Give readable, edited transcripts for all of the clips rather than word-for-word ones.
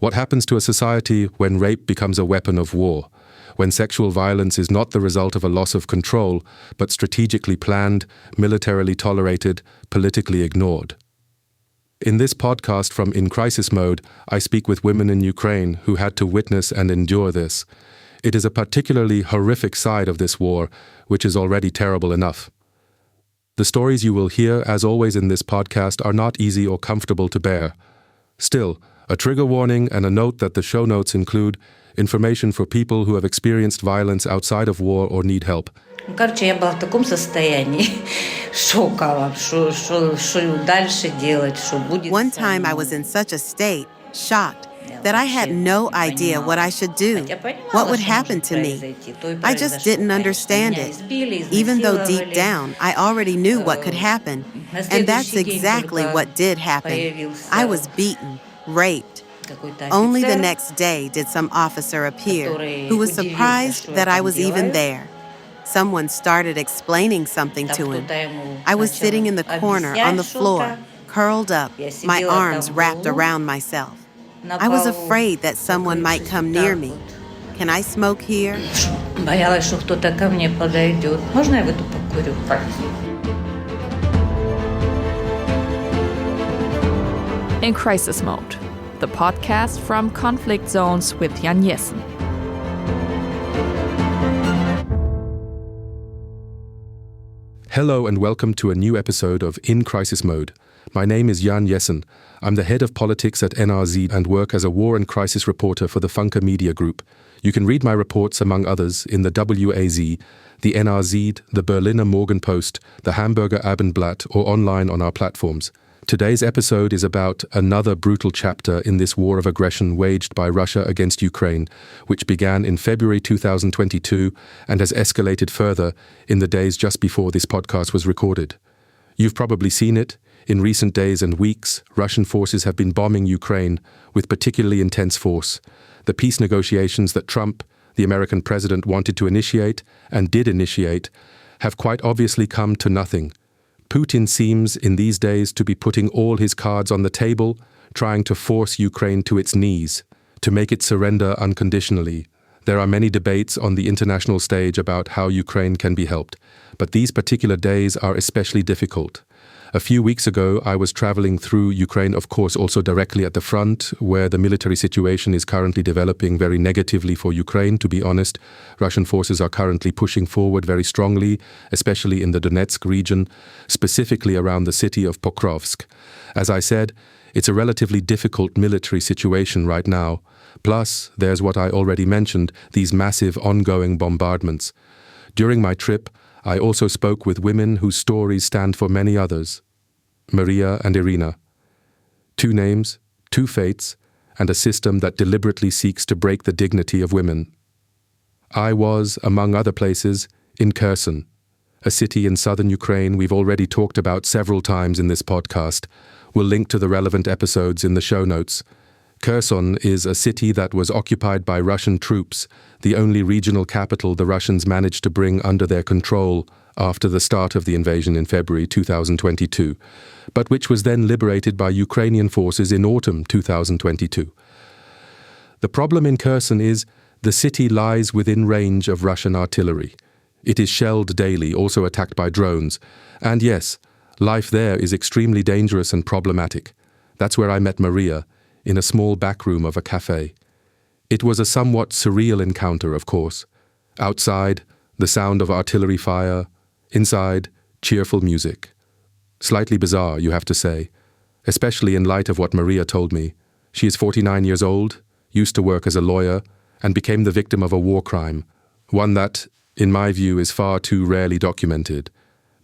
What happens to a society when rape becomes a weapon of war? When sexual violence is not the result of a loss of control, but strategically planned, militarily tolerated, politically ignored? In this podcast from In Crisis Mode, I speak with women in Ukraine who had to witness and endure this. It is a particularly horrific side of this war, which is already terrible enough. The stories you will hear, as always in this podcast, are not easy or comfortable to bear. Still, a trigger warning and a note that the show notes include information for people who have experienced violence outside of war or need help. Короче, я была в таком состоянии шока, что дальше делать, что будет. One time I was in such a state, shocked, that I had no idea what I should do, what would happen to me. I just didn't understand it, even though deep down I already knew what could happen. And that's exactly what did happen. I was beaten, raped. Only the next day did some officer appear who was surprised that I was even there. Someone started explaining something to him. I was sitting in the corner on the floor, curled up, my arms wrapped around myself. I was afraid that someone might come near me. Can I smoke here? Боялась, что кто-то ко мне подойдет. Можно я выйду покурю? In Crisis Mode, the podcast from Conflict Zones with Jan Jessen. Hello and welcome to a new episode of In Crisis Mode. My name is Jan Jessen. I'm the head of politics at NRZ and work as a war and crisis reporter for the Funke Media Group. You can read my reports, among others, in the WAZ, the NRZ, the Berliner Morgenpost, the Hamburger Abendblatt, or online on our platforms. Today's episode is about another brutal chapter in this war of aggression waged by Russia against Ukraine, which began in February 2022 and has escalated further in the days just before this podcast was recorded. You've probably seen it. In recent days and weeks, Russian forces have been bombing Ukraine with particularly intense force. The peace negotiations that Trump, the American president, wanted to initiate and did initiate have quite obviously come to nothing. Putin seems in these days to be putting all his cards on the table, trying to force Ukraine to its knees, to make it surrender unconditionally. There are many debates on the international stage about how Ukraine can be helped, but these particular days are especially difficult. A few weeks ago, I was traveling through Ukraine, of course, also directly at the front, where the military situation is currently developing very negatively for Ukraine, to be honest. Russian forces are currently pushing forward very strongly, especially in the Donetsk region, specifically around the city of Pokrovsk. As I said, it's a relatively difficult military situation right now. Plus, there's what I already mentioned, these massive ongoing bombardments. During my trip, I also spoke with women whose stories stand for many others. Maria and Irina. Two names, two fates, and a system that deliberately seeks to break the dignity of women. I was, among other places, in Kherson, a city in southern Ukraine we've already talked about several times in this podcast. We'll link to the relevant episodes in the show notes. Kherson is a city that was occupied by Russian troops, the only regional capital the Russians managed to bring under their control after the start of the invasion in February 2022, but which was then liberated by Ukrainian forces in autumn 2022. The problem in Kherson is the city lies within range of Russian artillery. It is shelled daily, also attacked by drones. And yes, life there is extremely dangerous and problematic. That's where I met Maria, in a small back room of a cafe. It was a somewhat surreal encounter, of course. Outside, the sound of artillery fire. Inside, cheerful music. Slightly bizarre, you have to say, especially in light of what Maria told me. She is 49 years old, used to work as a lawyer, and became the victim of a war crime, one that, in my view, is far too rarely documented.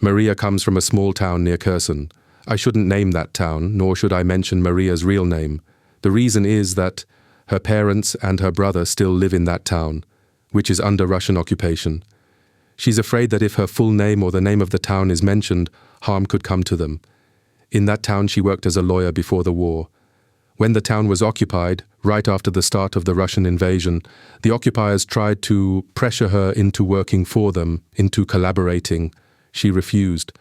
Maria comes from a small town near Kherson. I shouldn't name that town, nor should I mention Maria's real name. The reason is that her parents and her brother still live in that town, which is under Russian occupation. She's afraid that if her full name or the name of the town is mentioned, harm could come to them. In that town she worked as a lawyer before the war. When the town was occupied, right after the start of the Russian invasion, the occupiers tried to pressure her into working for them, into collaborating. She refused.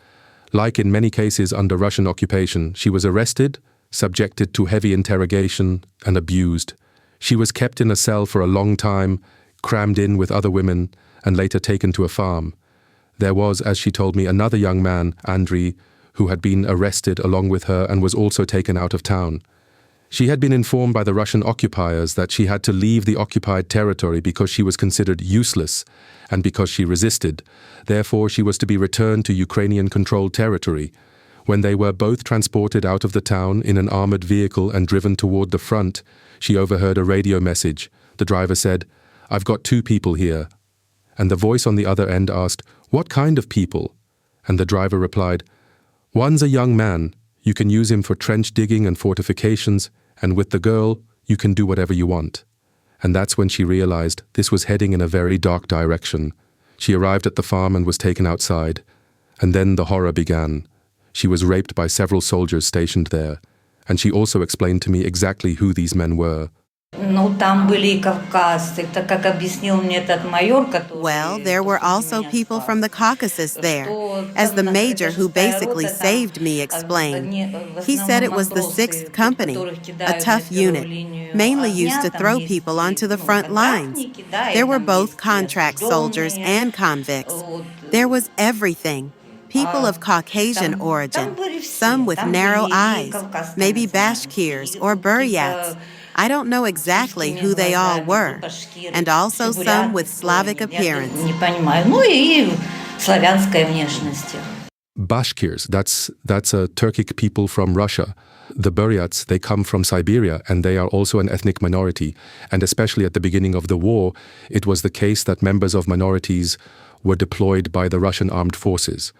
Like in many cases under Russian occupation, she was arrested, subjected to heavy interrogation, and abused. She was kept in a cell for a long time, crammed in with other women, and later taken to a farm. There was, as she told me, another young man, Andriy, who had been arrested along with her and was also taken out of town. She had been informed by the Russian occupiers that she had to leave the occupied territory because she was considered useless and because she resisted. Therefore, she was to be returned to Ukrainian-controlled territory. When they were both transported out of the town in an armored vehicle and driven toward the front, she overheard a radio message. The driver said, "I've got 2 people here." And the voice on the other end asked, "What kind of people?" And the driver replied, "One's a young man. You can use him for trench digging and fortifications, and with the girl, you can do whatever you want." And that's when she realized this was heading in a very dark direction. She arrived at the farm and was taken outside. And then the horror began. She was raped by several soldiers stationed there. And she also explained to me exactly who these men were. Well, there were also people from the Caucasus there, as the major who basically saved me explained. He said it was the 6th Company, a tough unit, mainly used to throw people onto the front lines. There were both contract soldiers and convicts. There was everything. People of Caucasian origin, some with narrow eyes, maybe Bashkirs or Buryats. I don't know exactly who they all were, and also some with Slavic appearance. Bashkirs, that's a Turkic people from Russia. The Buryats, they come from Siberia, and they are also an ethnic minority. And especially at the beginning of the war, it was the case that members of minorities were deployed by the Russian armed forces.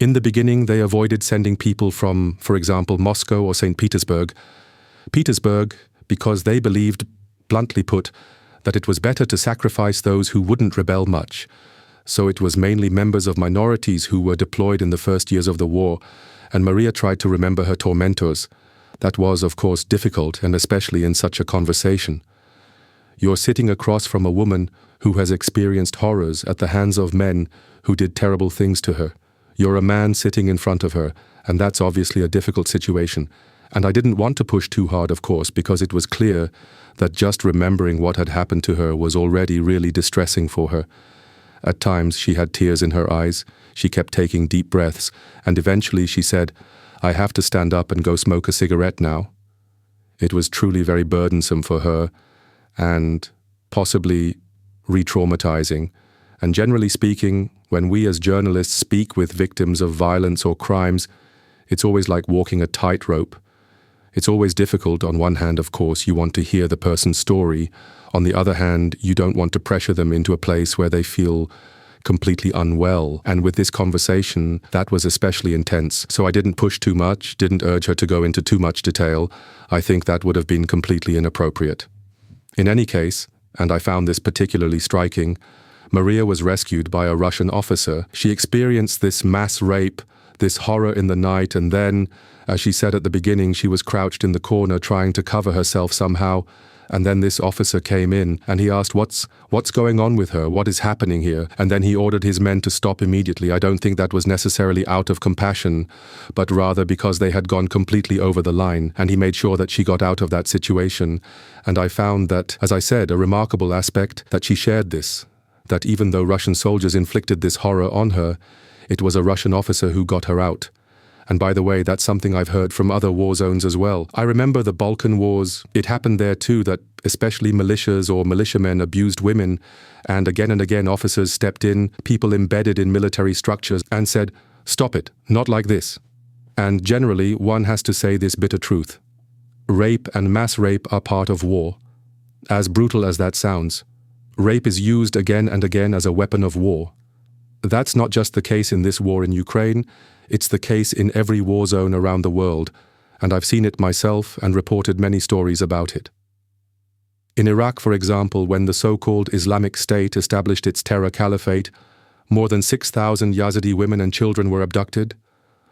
In the beginning, they avoided sending people from, for example, Moscow or St. Petersburg. Petersburg, because they believed, bluntly put, that it was better to sacrifice those who wouldn't rebel much. So it was mainly members of minorities who were deployed in the first years of the war, and Maria tried to remember her tormentors. That was, of course, difficult, and especially in such a conversation. You're sitting across from a woman who has experienced horrors at the hands of men who did terrible things to her. You're a man sitting in front of her, and that's obviously a difficult situation. And I didn't want to push too hard, of course, because it was clear that just remembering what had happened to her was already really distressing for her. At times, she had tears in her eyes. She kept taking deep breaths, and eventually she said, "I have to stand up and go smoke a cigarette now." It was truly very burdensome for her, and possibly re-traumatizing. And generally speaking, when we as journalists speak with victims of violence or crimes, it's always like walking a tightrope. It's always difficult. On one hand, of course, you want to hear the person's story. On the other hand, you don't want to pressure them into a place where they feel completely unwell. And with this conversation, that was especially intense. So I didn't push too much, didn't urge her to go into too much detail. I think that would have been completely inappropriate. In any case, and I found this particularly striking, Maria was rescued by a Russian officer. She experienced this mass rape, this horror in the night, and then, as she said at the beginning, she was crouched in the corner trying to cover herself somehow, and then this officer came in, and he asked, what's going on with her? What is happening here? And then he ordered his men to stop immediately. I don't think that was necessarily out of compassion, but rather because they had gone completely over the line, and he made sure that she got out of that situation. And I found that, as I said, a remarkable aspect that she shared this, that even though Russian soldiers inflicted this horror on her, it was a Russian officer who got her out. And by the way, that's something I've heard from other war zones as well. I remember the Balkan Wars. It happened there too, that especially militias or militiamen abused women, and again officers stepped in, people embedded in military structures, and said, "Stop it, not like this." And generally, one has to say this bitter truth. Rape and mass rape are part of war. As brutal as that sounds, rape is used again and again as a weapon of war. That's not just the case in this war in Ukraine, it's the case in every war zone around the world, and I've seen it myself and reported many stories about it. In Iraq, for example, when the so-called Islamic State established its terror caliphate, more than 6,000 Yazidi women and children were abducted.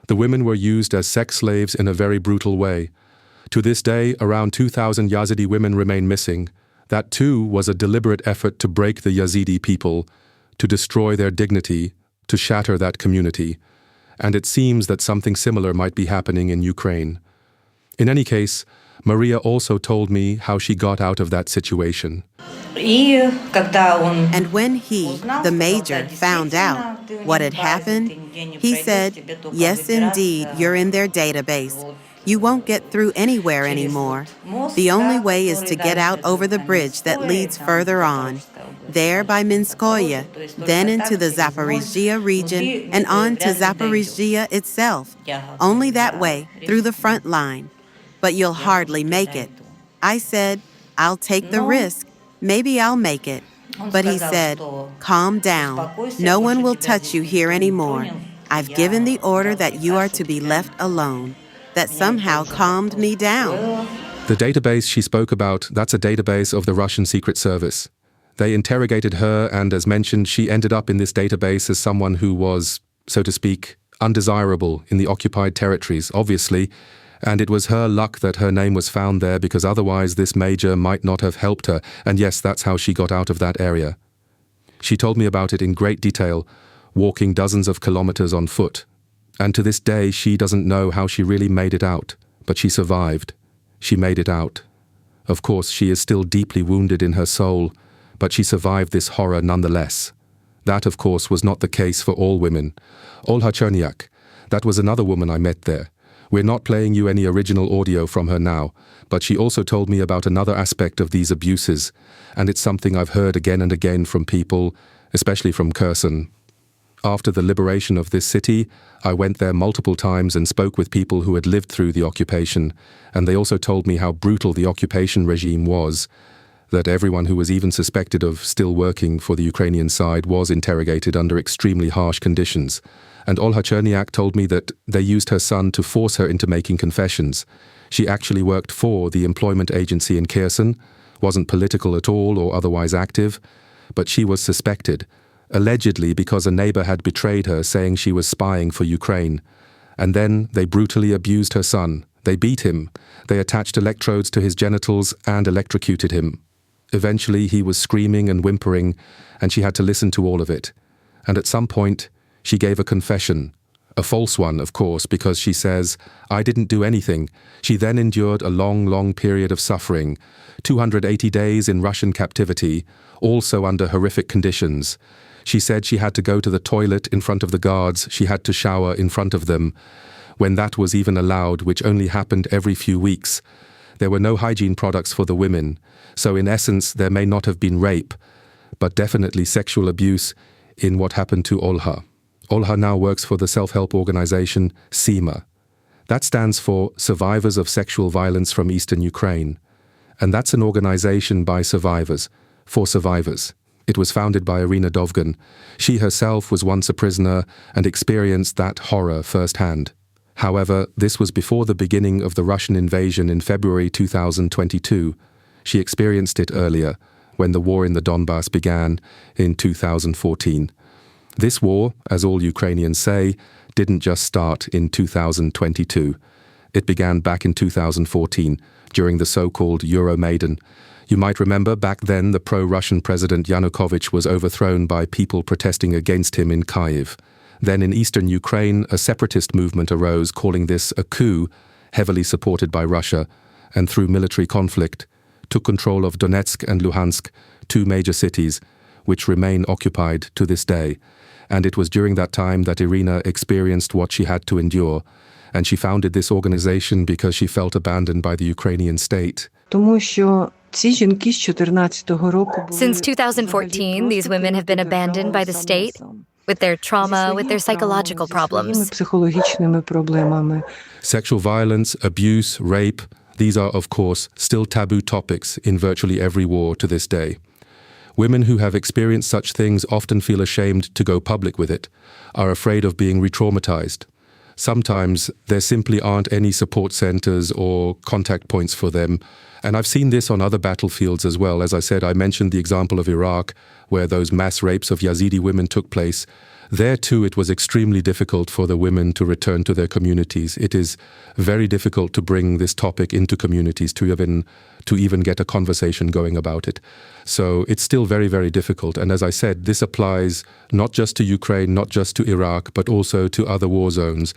The women were used as sex slaves in a very brutal way. To this day, around 2,000 Yazidi women remain missing. That too was a deliberate effort to break the Yazidi people, to destroy their dignity, to shatter that community. And it seems that something similar might be happening in Ukraine. In any case, Maria also told me how she got out of that situation. And when he, the major, found out what had happened, he said, "Yes, indeed, you're in their database. You won't get through anywhere anymore. The only way is to get out over the bridge that leads further on, there by Minskoye, then into the Zaporizhzhia region and on to Zaporizhzhia itself. Only that way, through the front line. But you'll hardly make it." I said, "I'll take the risk. Maybe I'll make it." But he said, "Calm down. No one will touch you here anymore. I've given the order that you are to be left alone." That somehow calmed me down. The database she spoke about, that's a database of the Russian Secret Service. They interrogated her, and as mentioned, she ended up in this database as someone who was, so to speak, undesirable in the occupied territories, obviously, and it was her luck that her name was found there, because otherwise this major might not have helped her, and yes, that's how she got out of that area. She told me about it in great detail, walking dozens of kilometers on foot. And to this day, she doesn't know how she really made it out, but she survived. She made it out. Of course, she is still deeply wounded in her soul, but she survived this horror nonetheless. That, of course, was not the case for all women. Olha Cherniak, that was another woman I met there. We're not playing you any original audio from her now, but she also told me about another aspect of these abuses, and it's something I've heard again and again from people, especially from Kherson. After the liberation of this city, I went there multiple times and spoke with people who had lived through the occupation, and they also told me how brutal the occupation regime was, that everyone who was even suspected of still working for the Ukrainian side was interrogated under extremely harsh conditions. And Olha Cherniak told me that they used her son to force her into making confessions. She actually worked for the employment agency in Kherson, wasn't political at all or otherwise active, but she was suspected, allegedly because a neighbor had betrayed her, saying she was spying for Ukraine. And then they brutally abused her son. They beat him. They attached electrodes to his genitals and electrocuted him. Eventually he was screaming and whimpering, and she had to listen to all of it. And at some point, she gave a confession. A false one, of course, because she says, "I didn't do anything." She then endured a long, long period of suffering, 280 days in Russian captivity, also under horrific conditions. She said she had to go to the toilet in front of the guards, she had to shower in front of them, when that was even allowed, which only happened every few weeks. There were no hygiene products for the women, so in essence there may not have been rape, but definitely sexual abuse in what happened to Olha. Olha now works for the self-help organization SEMA. That stands for Survivors of Sexual Violence from Eastern Ukraine. And that's an organization by survivors, for survivors. It was founded by Irina Dovgan. She herself was once a prisoner and experienced that horror firsthand. However, this was before the beginning of the Russian invasion in February 2022. She experienced it earlier, when the war in the Donbass began in 2014. This war, as all Ukrainians say, didn't just start in 2022. It began back in 2014, during the so-called Euromaidan. You might remember back then the pro-Russian President Yanukovych was overthrown by people protesting against him in Kyiv. Then in eastern Ukraine, a separatist movement arose calling this a coup, heavily supported by Russia, and through military conflict, took control of Donetsk and Luhansk, two major cities, which remain occupied to this day. And it was during that time that Irina experienced what she had to endure, and she founded this organization because she felt abandoned by the Ukrainian state. Since 2014, these women have been abandoned by the state with their trauma, with their psychological problems. Sexual violence, abuse, rape, these are, of course, still taboo topics in virtually every war to this day. Women who have experienced such things often feel ashamed to go public with it, are afraid of being re-traumatized. Sometimes there simply aren't any support centers or contact points for them. And I've seen this on other battlefields as well. As I said, I mentioned the example of Iraq, where those mass rapes of Yazidi women took place. There too, it was extremely difficult for the women to return to their communities. It is very difficult to bring this topic into communities, to even get a conversation going about it. So it's still very, very difficult. And as I said, this applies not just to Ukraine, not just to Iraq, but also to other war zones.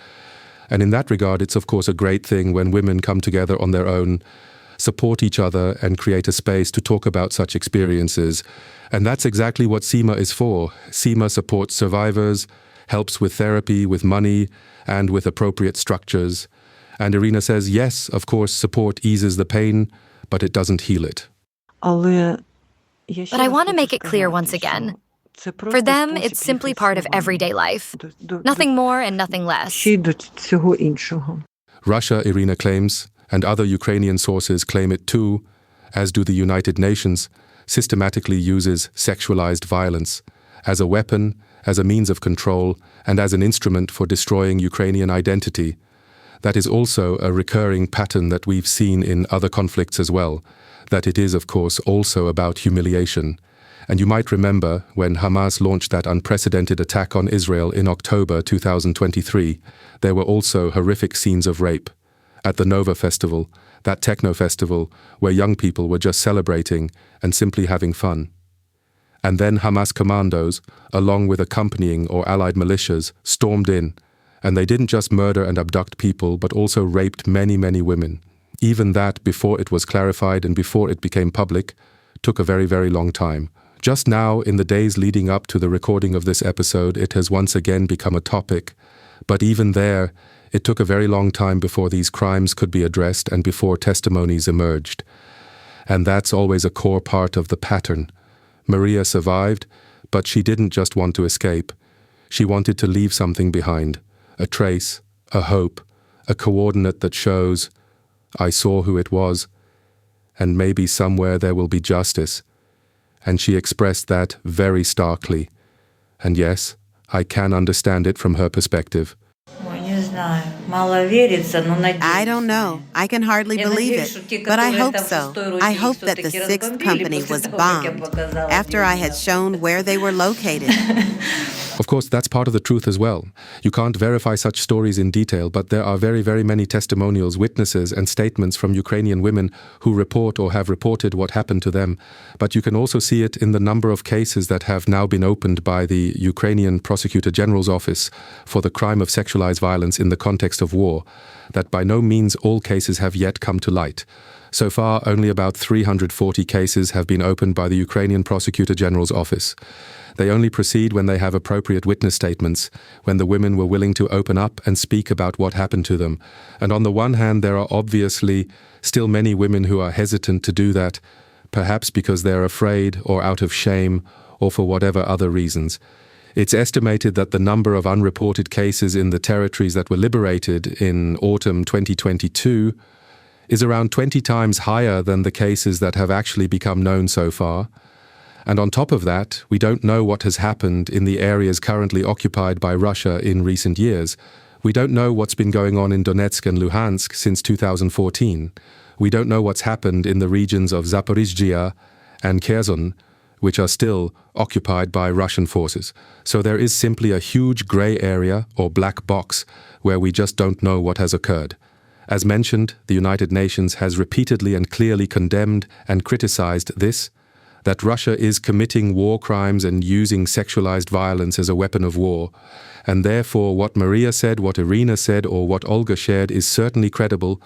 And in that regard, it's of course a great thing when women come together on their own support each other and create a space to talk about such experiences. And that's exactly what SEMA is for. SEMA supports survivors, helps with therapy, with money, and with appropriate structures. And Irina says, yes, of course, support eases the pain, but it doesn't heal it. But I want to make it clear once again. For them, it's simply part of everyday life. Nothing more and nothing less. Russia, Irina claims, and other Ukrainian sources claim it too, as do the United Nations, systematically uses sexualized violence as a weapon, as a means of control, and as an instrument for destroying Ukrainian identity. That is also a recurring pattern that we've seen in other conflicts as well, that it is, of course, also about humiliation. And you might remember when Hamas launched that unprecedented attack on Israel in October 2023, there were also horrific scenes of rape. At the Nova Festival, that techno festival where young people were just celebrating and simply having fun. And then Hamas commandos, along with accompanying or allied militias, stormed in, and they didn't just murder and abduct people, but also raped many, many women. Even that, before it was clarified and before it became public, took a very, very long time. Just now, in the days leading up to the recording of this episode, it has once again become a topic. But even there, it took a very long time before these crimes could be addressed and before testimonies emerged. And that's always a core part of the pattern. Maria survived, but she didn't just want to escape. She wanted to leave something behind, a trace, a hope, a coordinate that shows, I saw who it was, and maybe somewhere there will be justice. And she expressed that very starkly. And yes, I can understand it from her perspective. I don't know. I can hardly believe it, but I hope so. I hope that the sixth company was bombed after I had shown where they were located. Of course, that's part of the truth as well. You can't verify such stories in detail, but there are very, very many testimonials, witnesses, and statements from Ukrainian women who report or have reported what happened to them. But you can also see it in the number of cases that have now been opened by the Ukrainian Prosecutor General's office for the crime of sexualized violence in the context of war, that by no means all cases have yet come to light. So far, only about 340 cases have been opened by the Ukrainian Prosecutor General's office. They only proceed when they have appropriate witness statements, when the women were willing to open up and speak about what happened to them. And on the one hand, there are obviously still many women who are hesitant to do that, perhaps because they're afraid or out of shame or for whatever other reasons. It's estimated that the number of unreported cases in the territories that were liberated in autumn 2022 is around 20 times higher than the cases that have actually become known so far. And on top of that, we don't know what has happened in the areas currently occupied by Russia in recent years. We don't know what's been going on in Donetsk and Luhansk since 2014. We don't know what's happened in the regions of Zaporizhzhia and Kherson, which are still occupied by Russian forces. So there is simply a huge grey area or black box where we just don't know what has occurred. As mentioned, the United Nations has repeatedly and clearly condemned and criticized this, that Russia is committing war crimes and using sexualized violence as a weapon of war. And therefore, what Maria said, what Irina said, or what Olga shared is certainly credible.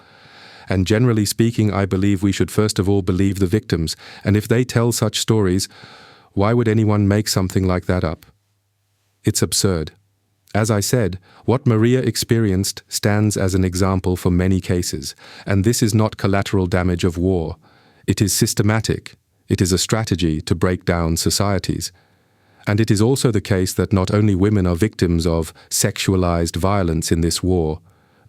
And generally speaking, I believe we should first of all believe the victims. And if they tell such stories, why would anyone make something like that up? It's absurd. As I said, what Maria experienced stands as an example for many cases. And this is not collateral damage of war. It is systematic. It is a strategy to break down societies. And it is also the case that not only women are victims of sexualized violence in this war.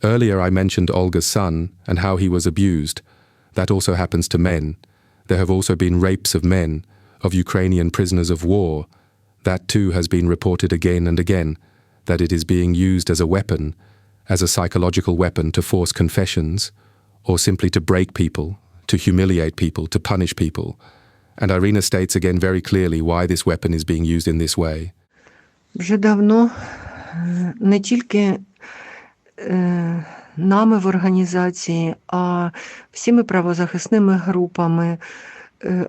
Earlier I mentioned Olga's son and how he was abused. That also happens to men. There have also been rapes of men, of Ukrainian prisoners of war. That too has been reported again and again, that it is being used as a weapon, as a psychological weapon to force confessions, or simply to break people, to humiliate people, to punish people. And Irina states again very clearly why this weapon is being used in this way. Вже давно не тільки нами в організації, а всіми правозахисними групами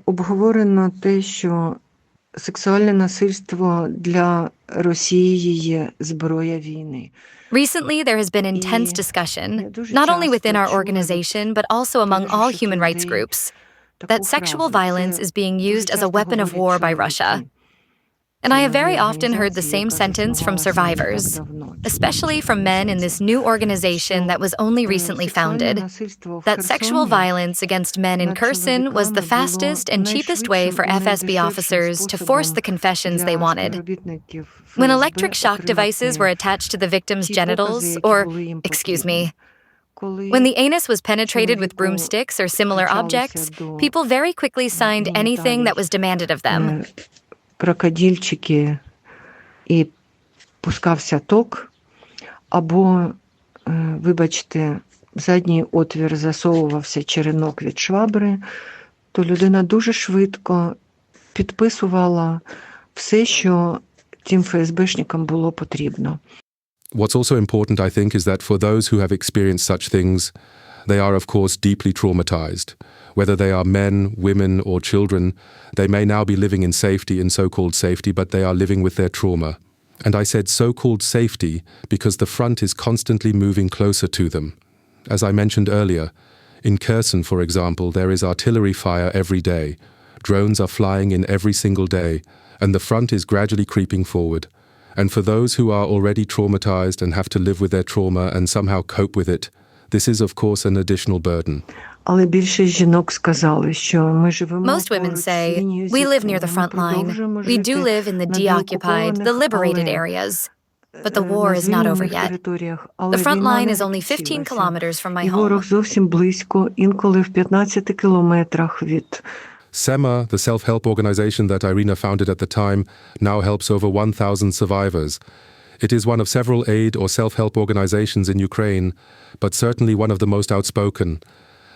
обговорено те, що сексуальне насильство для Росії є зброя війни. Recently, there has been intense discussion, not only within our organization, but also among all human rights groups, that sexual violence is being used as a weapon of war by Russia. And I have very often heard the same sentence from survivors, especially from men in this new organization that was only recently founded, that sexual violence against men in Kherson was the fastest and cheapest way for FSB officers to force the confessions they wanted. When electric shock devices were attached to the victim's genitals, or, when the anus was penetrated with broomsticks or similar objects, people very quickly signed anything that was demanded of them. Крокодильчики і пускався ток, або, вибачте, в задній отвір засовувався черенок від швабри, то людина дуже швидко підписувала все, що тим ФСБшникам було потрібно. What's also important, I think, is that for those who have experienced such things, they are, of course, deeply traumatized. Whether they are men, women, or children, they may now be living in safety, in so-called safety, but they are living with their trauma. And I said so-called safety because the front is constantly moving closer to them. As I mentioned earlier, in Kherson, for example, there is artillery fire every day. Drones are flying in every single day, and the front is gradually creeping forward. And for those who are already traumatized and have to live with their trauma and somehow cope with it, this is, of course, an additional burden. Але більшість жінок сказали, що ми живемо Most women say, we live near the front line. We do live in the deoccupied, the liberated areas. But the war is not over yet. The front line is only 15 kilometers from my І ворог home. зовсім близько, інколи в 15 кілометрах від. SEMA, the self-help organization that Irina founded at the time, now helps over 1,000 survivors. It is one of several aid or self-help organizations in Ukraine, but certainly one of the most outspoken.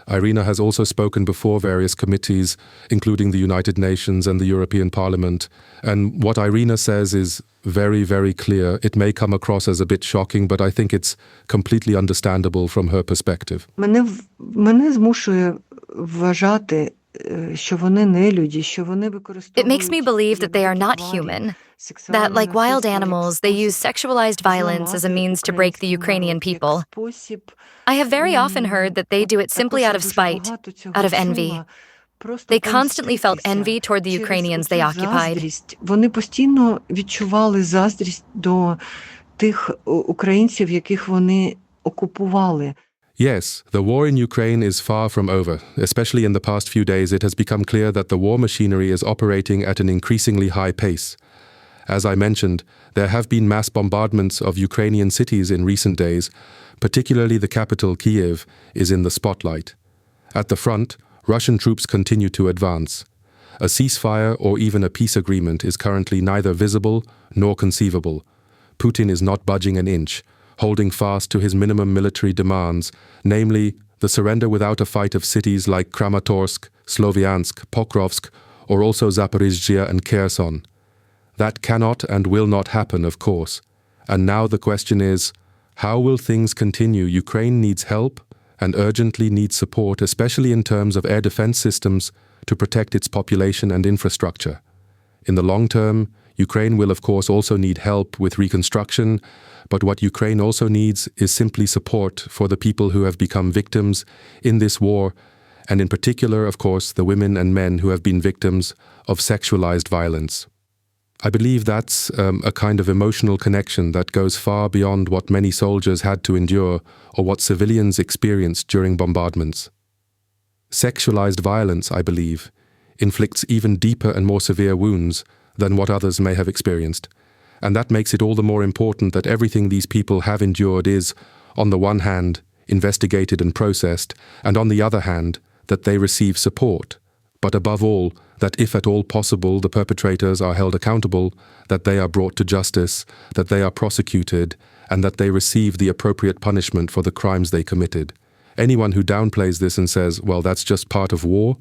Irina has also spoken before various committees, including the United Nations and the European Parliament. And what Irina says is very, very clear. It may come across as a bit shocking, but I think it's completely understandable from her perspective. Мене змушує вважати, що вони нелюді, що вони використовують. It makes me believe that they are not human, that like wild animals, they use sexualized violence as a means to break the Ukrainian people. I have very often heard that they do it simply out of spite, out of envy. They constantly felt envy toward the Ukrainians they occupied. Вони постійно відчували заздрість до тих українців, яких вони окупували. Yes, the war in Ukraine is far from over. Especially in the past few days, it has become clear that the war machinery is operating at an increasingly high pace. As I mentioned, there have been mass bombardments of Ukrainian cities in recent days. Particularly the capital, Kyiv, is in the spotlight. At the front, Russian troops continue to advance. A ceasefire or even a peace agreement is currently neither visible nor conceivable. Putin is not budging an inch, holding fast to his minimum military demands, namely the surrender without a fight of cities like Kramatorsk, Sloviansk, Pokrovsk, or also Zaporizhzhia and Kherson. That cannot and will not happen, of course. And now the question is, how will things continue? Ukraine needs help and urgently needs support, especially in terms of air defense systems, to protect its population and infrastructure. In the long term, Ukraine will of course also need help with reconstruction, but what Ukraine also needs is simply support for the people who have become victims in this war, and in particular, of course, the women and men who have been victims of sexualized violence. I believe that's a kind of emotional connection that goes far beyond what many soldiers had to endure or what civilians experienced during bombardments. Sexualized violence, I believe, inflicts even deeper and more severe wounds than what others may have experienced. And that makes it all the more important that everything these people have endured is, on the one hand, investigated and processed, and on the other hand, that they receive support. But above all, that if at all possible the perpetrators are held accountable, that they are brought to justice, that they are prosecuted, and that they receive the appropriate punishment for the crimes they committed. Anyone who downplays this and says, well, that's just part of war,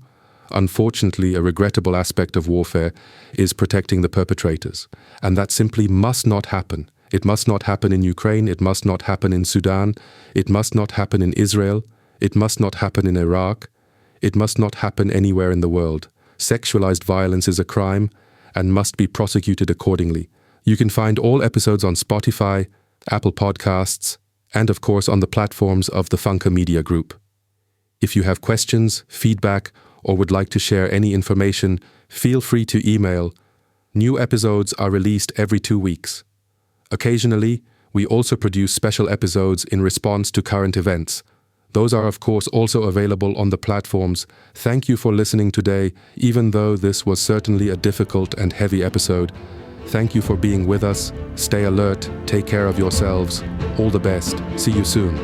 unfortunately, a regrettable aspect of warfare is protecting the perpetrators. And that simply must not happen. It must not happen in Ukraine, it must not happen in Sudan, it must not happen in Israel, it must not happen in Iraq, it must not happen anywhere in the world. Sexualized violence is a crime, and must be prosecuted accordingly. You can find all episodes on Spotify, Apple Podcasts, and of course on the platforms of the Funke Media Group. If you have questions, feedback, or would like to share any information, feel free to email. New episodes are released every 2 weeks. Occasionally, we also produce special episodes in response to current events. Those are of course also available on the platforms. Thank you for listening today, even though this was certainly a difficult and heavy episode. Thank you for being with us. Stay alert, take care of yourselves. All the best. See you soon.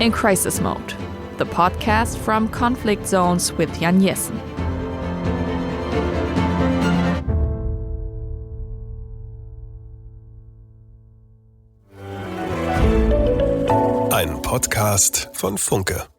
In Crisis Mode, the podcast from Conflict Zones with Jan Jessen. Ein Podcast von Funke.